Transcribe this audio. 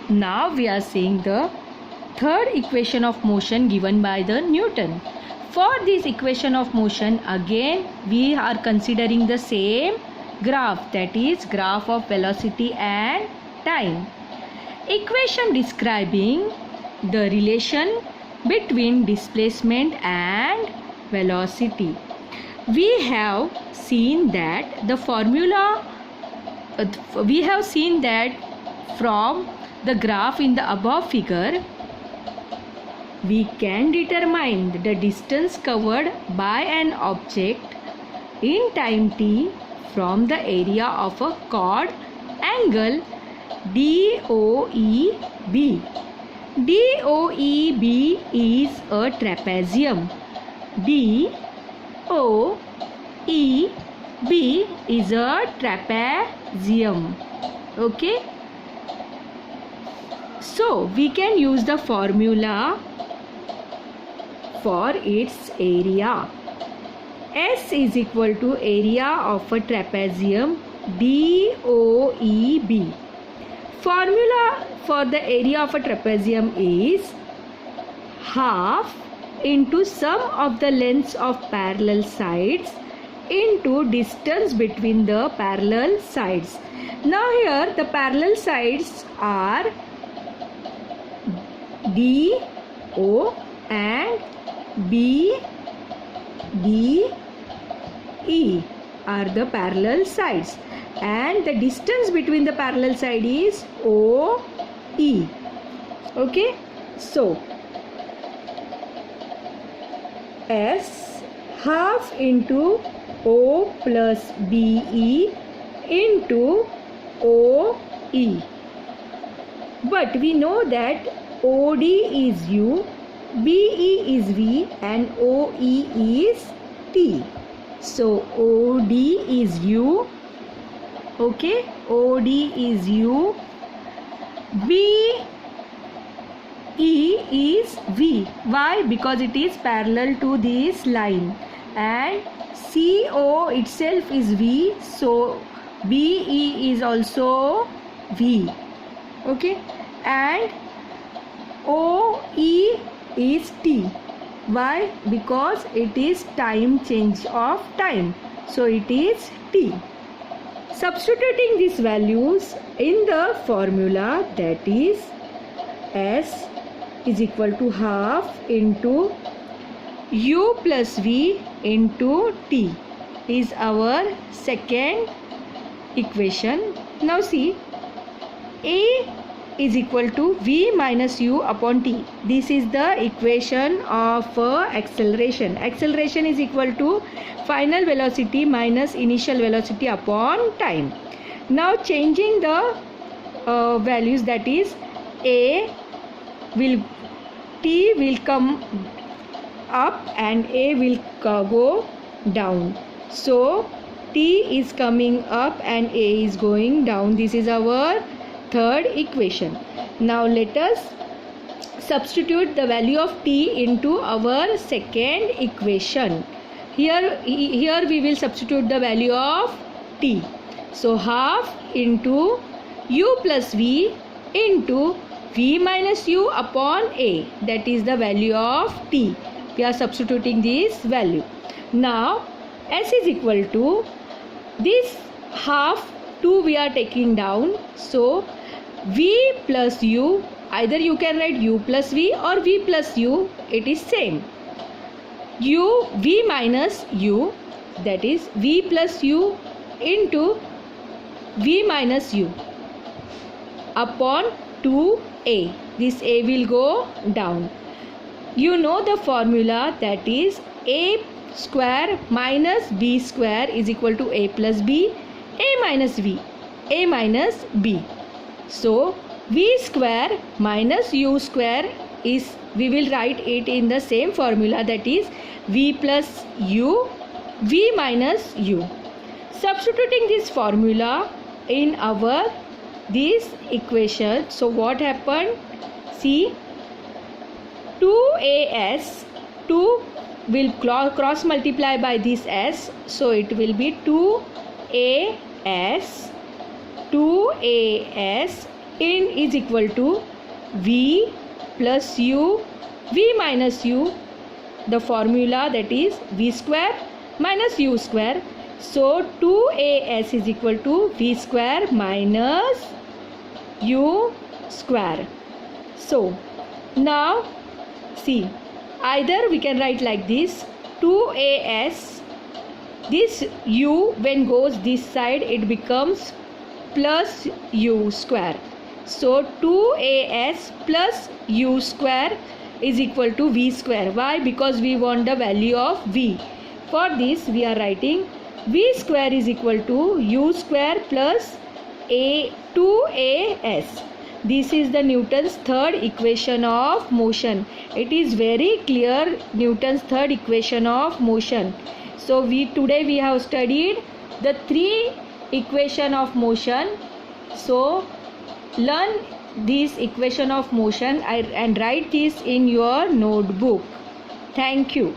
Now we are seeing the third equation of motion given by the Newton. For this equation of motion, again we are considering the same graph, that is graph of velocity and time. Equation describing the relation between displacement and velocity. We have seen that the formula from the graph in the above figure, we can determine the distance covered by an object in time t from the area of a chord angle DOEB. DOEB is a trapezium. DOEB is a trapezium. Okay. So we can use the formula for its area. S is equal to area of a trapezium DOEB. Formula for the area of a trapezium is half into sum of the lengths of parallel sides into distance between the parallel sides. Now here the parallel sides are DO and BDE are the parallel sides, and the distance between the parallel side is OE. Okay, so S half into O plus BE into OE. But we know that OD is U, BE is V and OE is T. So OD is U. Okay, OD is U. BE is V. Why? Because it is parallel to this line, and CO itself is V, so BE is also V. Okay, and OE is T. Why? Because it is time change of time, so it is T. Substituting these values in the formula, that is S is equal to half into U plus V into T is our second equation. Now see, A is equal to V minus U upon T. This is the equation of acceleration. Acceleration is equal to final velocity minus initial velocity upon time. Now changing the values, that is T will come up and A will go down. So T is coming up and A is going down. This is our third equation. Now let us substitute the value of T into our second equation. Here we will substitute the value of T. So half into U plus V into V minus U upon A, that is the value of T. We are substituting this value. Now S is equal to this half 2 we are taking down, so V plus U, either you can write U plus V or V plus U, it is same. V minus U, that is V plus U into V minus U upon 2A. This A will go down. You know the formula, that is A square minus B square is equal to A plus B, A minus V, A minus B. So V square minus U square is, we will write it in the same formula, that is V plus U, V minus U. Substituting this formula in our this equation, so what happened? See, 2as, 2 will cross multiply by this s, so it will be 2as in is equal to v plus u, v minus u, the formula that is v square minus u square. So 2as is equal to v square minus u square. So now see, either we can write like this, 2as, this u when goes this side it becomes plus u square. So 2as plus u square is equal to v square. Why? Because we want the value of v. For this we are writing v square is equal to u square plus 2as. This is the Newton's third equation of motion. It is very clear, Newton's third equation of motion. So today we have studied the three equation of motion. So learn this equation of motion and write this in your notebook. Thank you.